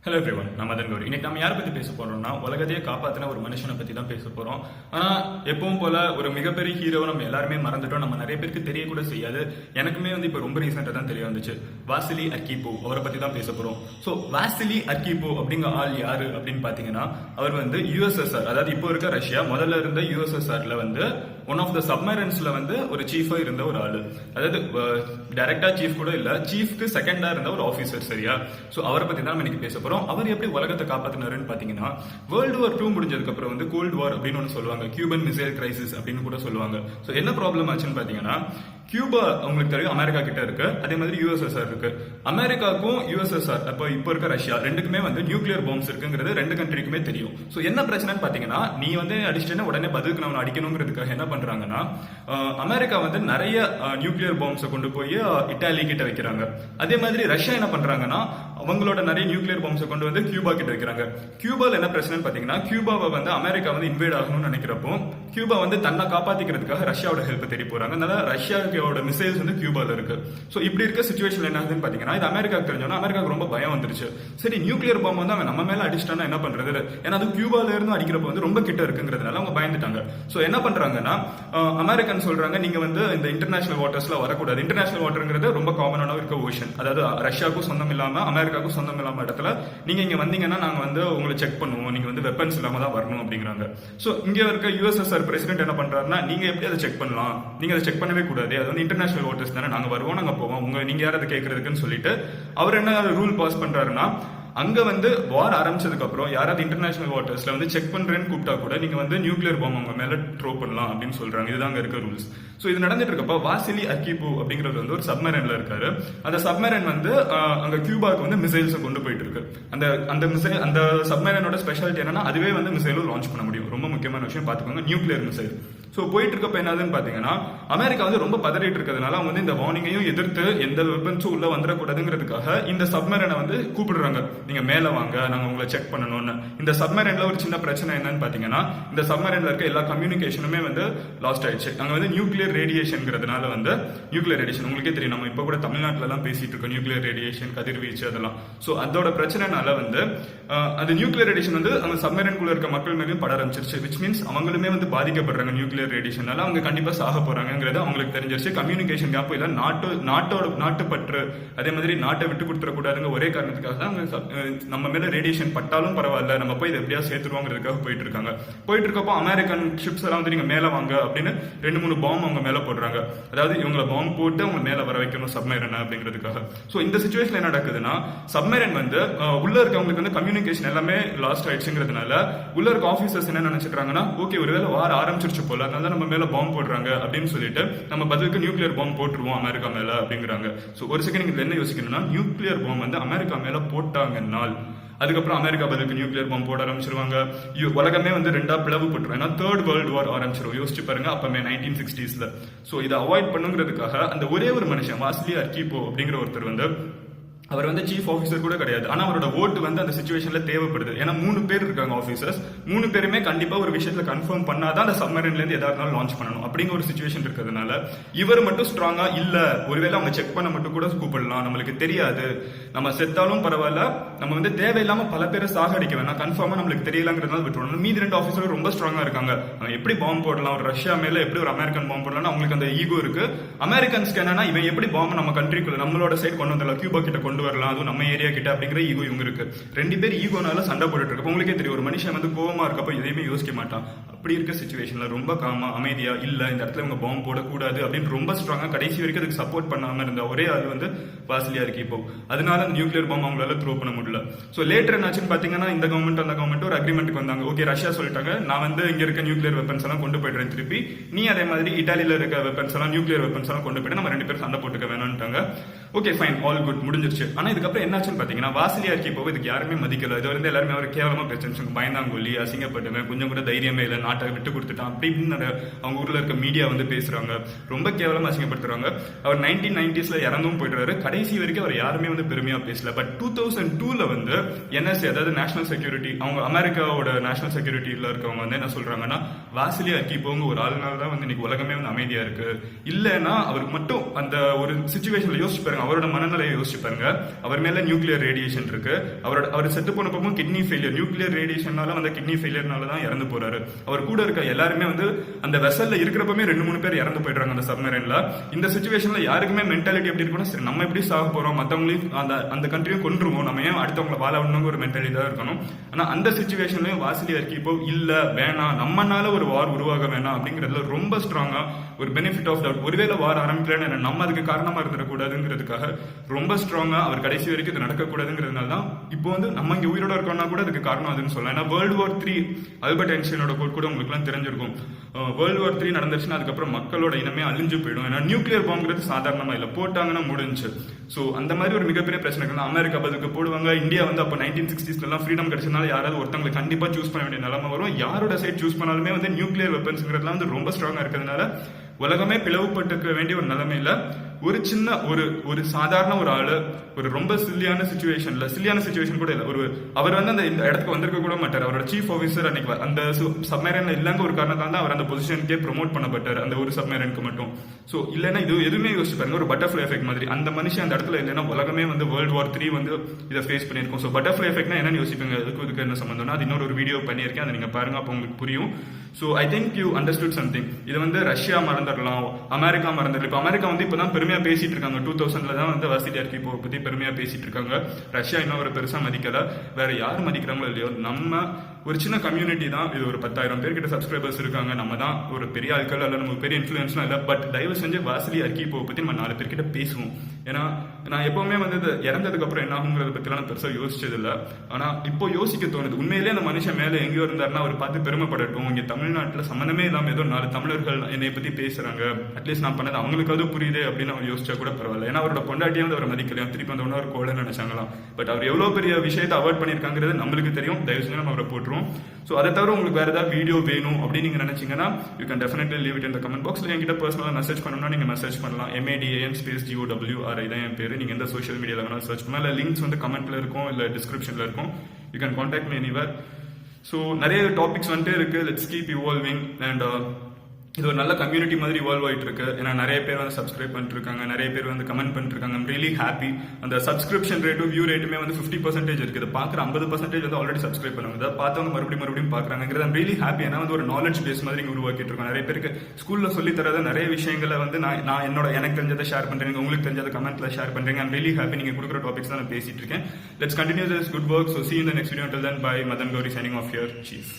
Hello everyone, நான் மதன் கௌரி. இன்னைக்கு நம்ம யாரை பத்தி பேச போறோம்னா, உலகத்தையே காப்பாத்தின ஒரு மனுஷனை பத்தி தான் பேச போறோம். ஆனா எப்பவும் போல ஒரு மிகப்பெரிய ஹீரோவை நம்ம எல்லாருமே மறந்துட்டோம். நம்ம நிறைய பேருக்கு தெரியக்கூட செய்யாது. எனக்குமே இப்ப ரொம்ப ரீசெண்டா தான் தெரிய வந்துச்சு. வாசிலி அர்கிப்போவ் அவரை பத்தி தான் பேச போறோம். சோ வாசிலி அர்கிப்போவ் அப்படிங்கிற ஆள் யாரு அப்படின்னு பாத்தீங்கன்னா, அவர் யுஎஸ்எஸ்ஆர், அதாவது இப்போ இருக்க ரஷ்யா, முதல்ல இருந்த யுஎஸ்எஸ்ஆர்ல ஒன் ஆஃப் த சப்மரன்ஸ்ல ஒரு சீஃபா இருந்த ஒரு ஆளு. அதாவது டைரக்டா சீஃப் கூட இல்ல, சீஃப்க்கு செகண்டா இருந்த ஒரு ஆபீசர். சரியா? சோ அவரை பத்தி தான் இன்னைக்கு பேச போறோம். அவர் எப்படி உலகத்தை காப்பாத்தினாருன்னு பாத்தீங்கன்னா, வேர்ல்டு வார் 2 முடிஞ்சதுக்கு அப்புறம் கோல்டு வார் அப்படின்னு ஒன்னு சொல்லுவாங்க, கியூபன் மிசைல் கிரைசிஸ் அப்படின்னு கூட சொல்லுவாங்க. சோ என்ன ப்ராப்ளம் ஆச்சுன்னு பாத்தீங்கன்னா, கியூபா உங்களுக்கு தெரியும் அமெரிக்கா கிட்ட இருக்கு, அதே மாதிரி யுஎஸ்எஸ்ஆர் இருக்கு. அமெரிக்காவுக்கும் யுஎஸ்எஸ்ஆர் இப்போ இருக்க ரஷ்யா ரெண்டுக்குமே நியூக்ளியர் பாம்ஸ் இருக்குங்கிறது ரெண்டு கண்ட்ரிக்குமே தெரியும். சோ என்ன பிரச்சனைன்னு பாத்தீங்கன்னா, நீ அடிச்சிட்டேன்னா உடனே பதிலுக்கு நான் அடிக்கணுங்கிறதுக்காக என்ன பண்றாங்கன்னா, அமெரிக்கா நிறைய நியூக்ளியர் பாம்ஸை கொண்டு போய் இட்டாலி கிட்ட வைக்கிறாங்க. அதே மாதிரி ரஷ்யா என்ன பண்றாங்கன்னா, அவங்களோட நிறைய நியூக்ளியர் பாம்ஸை கொண்டு கியூபா கிட்ட வைக்கிறாங்க. கியூபால என்ன பிரச்சனைன்னு பாத்தீங்கன்னா, கியூபாவை அமெரிக்கா இன்வேட் ஆகணும்னு நினைக்கிறப்போ கியூபா தன்னை காப்பாத்திக்கிறதுக்காக ரஷ்யாவோட ஹெல்ப் தேடி போறாங்க. அதனால ரஷ்யாவோட மிசைல்ஸ் கியூபால இருக்கு. சோ இப்படி இருக்க சிச்சுவேஷன் என்ன ஆகுதுன்னு பாத்தீங்கன்னா, இது அமெரிக்காவுக்கு தெரிஞ்சோன்னா அமெரிக்காவுக்கு ரொம்ப பயம் வந்துருச்சு. சரி, நியூக்ளியர் பாம் அவன் நம்ம மேல அடிச்சிட்டானா என்ன பண்றது? ஏன்னா அது கியூபால இருந்து அடிக்கிறப்ப ரொம்ப கிட்ட இருக்குங்கிறதுனால அவங்க பயந்துட்டாங்க. சோ என்ன பண்றாங்கன்னா, அமெரிக்கன் சொல்றாங்க, நீங்க இந்த இன்டர்நேஷனல் வாட்டர்ஸ்ல வரக்கூடாது. இன்டர்நேஷனல் வாட்டர்ங்கிறது ரொம்ப காமனான இருக்க ஓஷன், அதாவது ரஷ்யாவுக்கும் சொந்தம் இல்லாம அமெரிக்காவுக்கும் சொந்தம் இல்லாம இடத்துல நீங்க இங்க வந்தீங்கன்னா நாங்க உங்களை செக் பண்ணுவோம், நீங்க வெப்பன்ஸ் இல்லாம தான் வரணும் அப்படிங்கிறாங்க. சோ இங்க இருக்க யுஎஸ்எஸ்ஆர் பிரசிடென்ட் என்ன பண்றாருன்னா, நீங்க எப்படி அதை செக் பண்ணலாம், நீங்க அதை செக் பண்ணவே கூடாது, அது இன்டர்நேஷனல் வாட்டர்ஸ் தானே, நாங்க வருவோம், நாங்க போவோம், நீங்க யார் அதை கேட்கறதுக்குன்னு சொல்லிட்டு அவர் என்ன ரூல் பாஸ் பண்றாருன்னா, அங்க வார் ஆரம்பிச்சதுக்கு அப்புறம் யாராவது இன்டர்நேஷனல் வாட்டர்ஸ்ல செக் பண்றேன்னு கூப்பிட்டா கூட நீங்க நியூக்ளியர் பாம் அவங்க மேல த்ரோ பண்ணலாம் அப்படின்னு சொல்றாங்க. இதுதாங்க இருக்க ரூல்ஸ். சோ இது நடந்துட்டு இருக்கப்ப வாசிலி அர்கிப்போவ் அப்படிங்கிறது ஒரு சப்மரைன்ல இருக்காரு. அந்த சப்மரைன் அங்க கியூபாக்கு மிசைல்ஸ் கொண்டு போயிட்டு இருக்கு. அந்த சப்மரைனோட ஸ்பெஷாலிட்டி என்னன்னா, அதுவே மிசைலும் லான்ச் பண்ண முடியும். ரொம்ப முக்கியமான விஷயம் பாத்துக்கோங்க, நியூக்ளியர் மிசைல். சோ போயிட்டு இருக்கப்ப என்னதுன்னு பாத்தீங்கன்னா, அமெரிக்கா ரொம்ப பதறிட்டு இருக்கிறதுனால அவங்க இந்த வார்னிங்கையும் எதிர்த்து எந்த வெப்பன்ஸும் உள்ள வந்துடக்கூடாதுங்கிறதுக்காக இந்த சப்மரைனை கூப்பிடுறாங்க, நீங்க மேல வாங்க, நாங்க உங்களை செக் பண்ணணும்னு. இந்த சப்மரைன்ல ஒரு சின்ன பிரச்சனை என்னன்னு பாத்தீங்கன்னா, இந்த சப்மரைன்ல இருக்க எல்லா கம்யூனிகேஷனுமே லாஸ்ட் ஆயிடுச்சு. அங்க நியூக்ளியர் ரேடியேஷன்ங்கிறதுனால நியூக்ளியர் ரேடியேஷன் உங்களுக்கே தெரியும், நம்ம இப்ப கூட தமிழ்நாட்டுல எல்லாம் பேசிட்டு இருக்கோம், நியூக்ளியர் ரேடியேஷன், கதிர்வீச்சு அதெல்லாம். சோ அதோட பிரச்சனைனால அந்த நியூக்ளியர் ரேடியேஷன் அந்த சப்மரைன்குள்ள இருக்க மக்கள் மேலேயும் பட ஆரம்பிச்சிருச்சு. விச் மீன்ஸ் அவங்களுமே பாதிக்கப்படுறாங்க நியூக்ளியர் ரேடியேஷனால. அவங்க கண்டிப்பா சாக போறாங்கிறது அவங்களுக்கு தெரிஞ்சிருச்சு. கம்யூனிகேஷன் கேப் இல்ல, நாட்டு பற்று, அதே மாதிரி நாட்டை விட்டு கொடுத்துடக்கூடாதுங்க ஒரே காரணத்துக்காக தான் நம்ம மேல ரேடியேஷன் பட்டாலும் பரவாயில்ல, நம்ம போய் இதை எப்படியா சேர்த்துருவோங்கிறதுக்காக போயிட்டு இருக்காங்க. போயிட்டு இருக்கப்போ அமெரிக்கன் ஷிப்ஸ் எல்லாம் நீங்க மேல வாங்க அப்படின்னு 2-3 பாம்பு அவங்க மேல போடுறாங்க. அதாவது இவங்களை பாம்பு போட்டு அவங்க மேல வர வைக்கணும் சப்மரைன் அப்படிங்கிறதுக்காக. சோ இந்த சிச்சுவேஷன் என்ன நடக்குதுன்னா, சப்மரைன் உள்ள இருக்கவங்களுக்கு கம்யூனிகேஷன் எல்லாமே லாஸ்ட் ஆயிடுச்சுங்கிறதுனால உள்ள இருக்க ஆபீசர்ஸ் என்ன நினைச்சிருக்காங்கன்னா, ஓகே ஒருவேளை வார் ஆரம்பிச்சிருச்சு போல, அதனால நம்ம மேல பாம்பு போடுறாங்க அப்படின்னு சொல்லிட்டு நம்ம பதிலுக்கு நியூக்ளியர் பாம்பு போட்டுருவோம் அமெரிக்கா மேல அப்படிங்கிறாங்க. சோ ஒரு செகண்ட் நீங்க என்ன யோசிக்கணும்னா, நியூக்ளியர் பாம்பு அமெரிக்கா மேல போட்டாங்கன்னா அதுக்கப்புறம் அமெரிக்கா பதிலுக்கு நியூக்ளியர் பாம்பு போட ஆரம்பிச்சிருவாங்க. உலகமே ரெண்டா பிளவுபட்டுரும். ஏன்னா தேர்ட் வேர்ல்டு வார் ஆரம்பிச்சிரும். யோசிச்சு பாருங்க, அப்பமே 1960s. சோ இதை அவாய்ட் பண்ணுங்கிறதுக்காக அந்த ஒரே ஒரு மனுஷன் வாசிலி அர்கிப்போவ் அப்படிங்கிற ஒருத்தர் அவர் சீஃப் ஆபீசர் கூட கிடையாது. ஆனா அவரோட ஓட்டு அந்த சிச்சுவேஷன்ல தேவைப்படுது. ஏன்னா 3 பேர் இருக்காங்க ஆபீசர்ஸ், 3 பேருமே கண்டிப்பா ஒரு விஷயத்துல கன்ஃபார்ம் பண்ணாதான் அந்த சப்மரைன்ல இருந்து எதா இருந்தாலும் லான்ச் பண்ணணும் அப்படிங்கிற ஒரு சிச்சுவேஷன் இருக்கிறதுனால இவர் மட்டும் ஸ்ட்ராங்கா இல்ல, ஒருவேளை அவங்க செக் பண்ண மட்டும் கூட கூப்பிடலாம், நம்மளுக்கு தெரியாது, நம்ம செத்தாலும் பரவாயில்ல, நம்ம தேவையில்லாம பல பேரை சாகடிக்க வேணாம், கன்ஃபார்மா நம்மளுக்கு தெரியலங்கிறதுனால விட்டுறணும். மீதி 2 ஆபீசர் ரொம்ப ஸ்ட்ராங்கா இருக்காங்க. அவங்க எப்படி பாம்பு போடலாம், ஒரு ரஷ்யா மேல எப்படி ஒரு அமெரிக்கன் பாம்பு போடலாம், அவங்களுக்கு அந்த ஈகோ இருக்கு. அமெரிக்கன்ஸ்க்கு என்னன்னா, இவன் எப்படி பாம்பு நம்ம கண்ட்ரிக்குள்ள நம்மளோட சைட் கொண்டு வந்துடலாம், கியூபா கிட்ட கொண்டு வரலாம், அதுவும் நம்ம ஏரியா கிட்ட அப்படிங்கிற ஈகோ இவங்க இருக்கு. 2 பேர் ஈகோனால சண்டை போட்டுட்டு இருக்க. உங்களுக்கே தெரியும், ஒரு மனுஷன் கோவமா இருக்கப்ப எதையுமே யோசிக்க மாட்டான். அப்படி இருக்க சிச்சுவேஷன்ல ரொம்ப காமா அமைதியா, இல்ல இந்த இடத்துல இவங்க பாம்பு போடக்கூடாது அப்படின்னு ரொம்ப ஸ்ட்ராங்கா கடைசி வரைக்கும் அதுக்கு சப்போர்ட் பண்ணாம இருந்த ஒரே ஆள் வாசிலி அர்கிப்போவ். அதனால அந்த நியூக்ளியர் பாம்பு அவங்களால த்ரோ பண்ண முடியல. சோ லேட்டர் என்னாச்சுன்னு பாத்தீங்கன்னா, இந்த கவர்மெண்ட் அந்த கவர்மெண்ட் ஒரு அக்ரிமெண்ட்டுக்கு வந்தாங்க. ஓகே, ரஷ்யா சொல்லிட்டாங்க, நான் இங்க இருக்க நியூக்ளியர் வெப்பன்ஸ் எல்லாம் கொண்டு போயிடுறேன் திருப்பி, நீ அதே மாதிரி இட்டாலியில இருக்க வெப்பன்ஸ் எல்லாம் நியூக்ளியர் வெப்பன்ஸ் எல்லாம் கொண்டு போயிட்டு நம்ம 2 பேரும் சண்டை போட்டுக்க வேணும்ட்டாங்க. ஓகே ஃபைன், ஆல் குட், முடிஞ்சிருச்சு. ஆனா இதுக்கப்புறம் என்னாச்சுன்னு பாத்தீங்கன்னா, வாசிலி அர்கிப்போவ் இதுக்கு யாருமே மதிக்கல. இது எல்லாருமே அவர் கேவலமா பேசிச்சு, பயந்தாங்கொல்லி, அசிங்கப்பட்டுவேன், கொஞ்சம் கூட தைரியமே இல்ல, நாட்டை விட்டு கொடுத்துட்டான் அப்படின்னு அவங்க ஊர்ல இருக்க மீடியா பேசுறாங்க. ரொம்ப கேவலமா அசிங்கப்படுத்துறாங்க. அவர் 1990s இறந்தும் போயிடுறாரு. கடைசி வரைக்கும் அவர் யாருமே பெருமையா பேசல. பட் 2002ல NSA, அதாவது நேஷனல் செக்யூரிட்டி, அவங்க அமெரிக்காவோட நேஷனல் செக்யூரிட்டியில இருக்கவங்க என்ன சொல்றாங்கன்னா, வாசிலி அர்கிபோங்க ஒரு ஆளுனால தான் வந்து இன்னைக்கு உலகமே வந்து அமைதியா இருக்கு. இல்லைன்னா அவருக்கு மட்டும் அந்த ஒரு சுச்சுவேஷன்ல யோசிச்சு பாருங்க, அவரோட மனநிலையை யோசிச்சு பாருங்க. அவர் மேல நியூக்ளியர் ரேடியேஷன் இருக்கு. அவர் செத்து போனப்பவும் கிட்னி ஃபெயிலியர், நியூக்ளியர் ரேடியேஷனால வந்து கிட்னி ஃபெயிலியர்னால தான் இறந்து போறாரு. அவர் கூட இருக்க எல்லாருமே வந்து அந்த வெசல்ல இருக்கிறப்பமே 2-3 பேர் இறந்து போயிடுறாங்க அந்த சப்மரைன்ல. இந்த சுச்சுவேஷன்ல யாருக்குமே மென்டாலிட்டி எப்படி இருக்குன்னா, சரி நம்ம எப்படி சாக போறோம், மத்தவங்களையும் அந்த கண்ட்ரியும் கொன்றுவோம், நம்ம ஏன் அடுத்தவங்களை வாழ விடணுங்க ஒரு மென்டாலிட்டி தான் இருக்கணும். ஆனா அந்த சுச்சுவேஷன்லயும் வாசிலி அர்கிபோவ் இல்ல வேணாம், நம்மனால ஒரு வார் உருவாக வேணாம் அப்படிங்கறதுல ரொம்ப ஸ்ட்ராங்கா ஒரு பெனிஃபிட் ஆஃப் டவுட், ஒருவேளை வார் ஆரம்பிக்கலன்னு நம்ம அதுக்கு காரணமா இருந்துடக்கூடாதுங்கிறதுக்காக ரொம்ப ஸ்ட்ராங்கா அவர் கடைசி வரைக்கும் இது நடக்கக்கூடாதுங்கிறதுனால தான் இப்போ வந்து நம்ம இங்க உயிரோட இருக்கோம்னா கூட அதுக்கு காரணம் அதுன்னு சொல்லலாம். ஏன்னா வேர்ல்டு வார் 3 ஆல்பர்ட் ஐன்ஸ்டைனோட கோட் கூட உங்களுக்கு எல்லாம் தெரிஞ்சிருக்கும். வேர்ல்டு வார் 3 நடந்துச்சுன்னா அதுக்கப்புறம் மக்களோட இனமே அழிஞ்சு போயிடும். ஏன்னா நியூக்ளியர் பாம்புங்கிறது சாதாரணமா இல்ல, போட்டாங்கன்னா முடிஞ்சு. சோ அந்த மாதிரி ஒரு மிகப்பெரிய பிரச்சனை இருக்கு. அமெரிக்கா அதுக்கு போடுவாங்க. இந்தியா வந்து அப்போ 1960s எல்லாம் ஃப்ரீடம் கிடைச்சதுனால யாராவது ஒருத்தவங்களை கண்டிப்பா சூஸ் பண்ண வேண்டிய நிலைமை வரும். யாரோட சைட் சூஸ் பண்ணாலுமே வந்து நியூக்ளியர் வெப்பன்ஸ்ங்கிறதுலாம் வந்து ரொம்ப ஸ்ட்ராங்கா இருக்கிறதுனால உலகமே பிளவுபட்டுக்க வேண்டிய ஒரு நிலைமையில ஒரு சின்ன ஒரு சாதாரண ஒரு ஆளு ஒரு ரொம்ப சில்லியான சிச்சுவேஷன் கூட இல்ல, அவர் வந்து அந்த இடத்துக்கு வந்திருக்க கூட மாட்டார். அவரோட சீஃப் ஆஃபீஸர் அன்னைக்கு அந்த சப்மரைன்ல இல்லங்க ஒரு காரணத்தால தான் அவர் அந்த பொசிஷனுக்கே ப்ரொமோட் பண்ணப்பட்டார், அந்த ஒரு சப்மரைனுக்கு மட்டும். சோ இல்லைன்னா இது எதுவுமே யோசிச்சு பாருங்க, ஒரு பட்டர்ஃபிளை எஃபெக்ட் மாதிரி அந்த மனுஷன் அந்த இடத்துல இல்லைன்னா உலகமே வந்து வேர்ல்டு வார் 3 வந்து இதை ஃபேஸ் பண்ணியிருக்கோம். ஸோ பட்டர்ஃபிளை எஃபெக்ட்னா என்னன்னு யோசிப்பீங்க, இதுக்கு என்ன சம்பந்தம்னா அது இன்னொரு வீடியோ பண்ணியிருக்கேன், அதை நீங்க பாருங்க, அப்போ உங்களுக்கு புரியும். So I think you understood something. இது வந்து ரஷ்யா மறந்துடலாம், அமெரிக்கா மறந்துடலாம். இப்போ அமெரிக்கா வந்து இப்பதான் பெருமையா பேசிட்டு இருக்காங்க, 2000ல தான் வந்து வாசிலி அர்கிபோவ் பத்தி பெருமையா பேசிட்டு இருக்காங்க. ரஷ்யா இன்னும் ஒரு பெருசா மதிக்கல. வேற யார் மதிக்கிறாங்களோ இல்லையோ, நம்ம ஒரு சின்ன கம்யூனிட்டி தான் இது. ஒரு 10,000 பேர்கிட்ட சப்ஸ்கிரைபர்ஸ் இருக்காங்க. நம்ம தான் ஒரு பெரிய ஆட்கள் அல்ல, நமக்கு பெரிய இன்ஃபுளுன்ஸ்லாம் இல்லை. பட் தயவு செஞ்சு வாசிலி அர்கிபோவ் பத்தி நம்ம 4 பேர்கிட்ட பேசுவோம். ஏன்னா நான் எப்பவுமே வந்து இறந்ததுக்கு அப்புறம் என்ன ஆகுங்கிறத பத்திலாம் பெருசா யோசிச்சது இல்லை. ஆனா இப்போ யோசிக்க தோணுது. உண்மையிலேயே அந்த மனுஷன் மேல எங்கேயோ இருந்தாருன்னா அவர் பார்த்து பெருமைப்படட்டும். இங்க தமிழ்நாட்டில் சம்மந்தமே இல்லாம ஏதோ 4 தமிழர்கள் என்னை பத்தி பேசுறாங்க, அட்லீஸ்ட் நான் பண்ணது அவங்களுக்காவது புரியுது அப்படின்னு அவர் யோசிச்சா கூட பரவாயில்ல. ஏன்னா அவரோட பொண்டாட்டியே வந்து அவர் மதிக்கலையும், திருப்பி அந்த ஒரு கோலை நினைச்சாங்களாம். பட் அவர் எவ்வளவு பெரிய விஷயத்தை அவாய்ட் பண்ணிருக்காங்கிறது நம்மளுக்கு தெரியும். தயவு செஞ்சு நம்ம அவரை போட்டுருவோம். ஸோ அதை தவிர உங்களுக்கு வேற ஏதாவது வீடியோ வேணும் அப்படின்னு நீங்க நினைச்சீங்கன்னா you can definitely leave it in the comment பாக்ஸ்ல. என்கிட்ட பர்சனலாக மெசேஜ் பண்ணணும்னா நீங்க மெசேஜ் பண்ணலாம். MADAN_GOWR இதான் என் பேரு. நீங்க எந்த சோஷியல் மீடியாவில் வேணாலும் சர்ச் பண்ணலாம். இல்லை லிங்க்ஸ் வந்து கமெண்ட்ல இருக்கும், இல்லை டிஸ்கிரிப்ஷன்ல இருக்கும். You can contact me anywhere. So நிறைய டாபிக்ஸ் வந்துட்டே இருக்கு. Let's keep evolving. அண்ட் இது ஒரு நல்ல கம்யூனிட்டி மாதிரி இவால்வ் ஆயிட்டு இருக்கு. ஏன்னா நிறைய பேர் வந்து சப்ஸ்கிரைப் பண்ணிட்டு இருக்காங்க, நிறைய பேர் வந்து கமெண்ட் பண்ணிட்டு இருக்காங்க. I'm really happy. அந்த சப்ஸ்கிரிப்ஷன் ரேட்டும் வியூ ரேட்டுமே வந்து 50% இருக்கு. இதை பார்க்குற 50% வந்து ஆல்ரெடி சப்ஸ்கிரைப் பண்ணுவாங்க. இதை பார்த்தவங்க மறுபடியும் பார்க்குறாங்கிறது ஐம் ரியலி ஹாப்பி. ஏன்னா வந்து ஒரு நாலேஜ் பேஸ் மாதிரி இங்கே உருவாக்கிட்டு இருக்கோம். நிறைய பேருக்கு ஸ்கூல்ல சொல்லி தராத நிறைய விஷயங்களை வந்து நான் எனக்கு தெரிஞ்சதை ஷேர் பண்றேன், உங்களுக்கு தெரிஞ்சதை கமெண்ட்ல ஷேர் பண்றீங்க. I'm really happy. நீங்க கொடுக்குற டாபிக்ஸ் தான் நான் பேசிட்டு இருக்கேன். Let's continue this good work. So see you in the next video. Until then, bye. Madan Gauri signing off here. Cheers.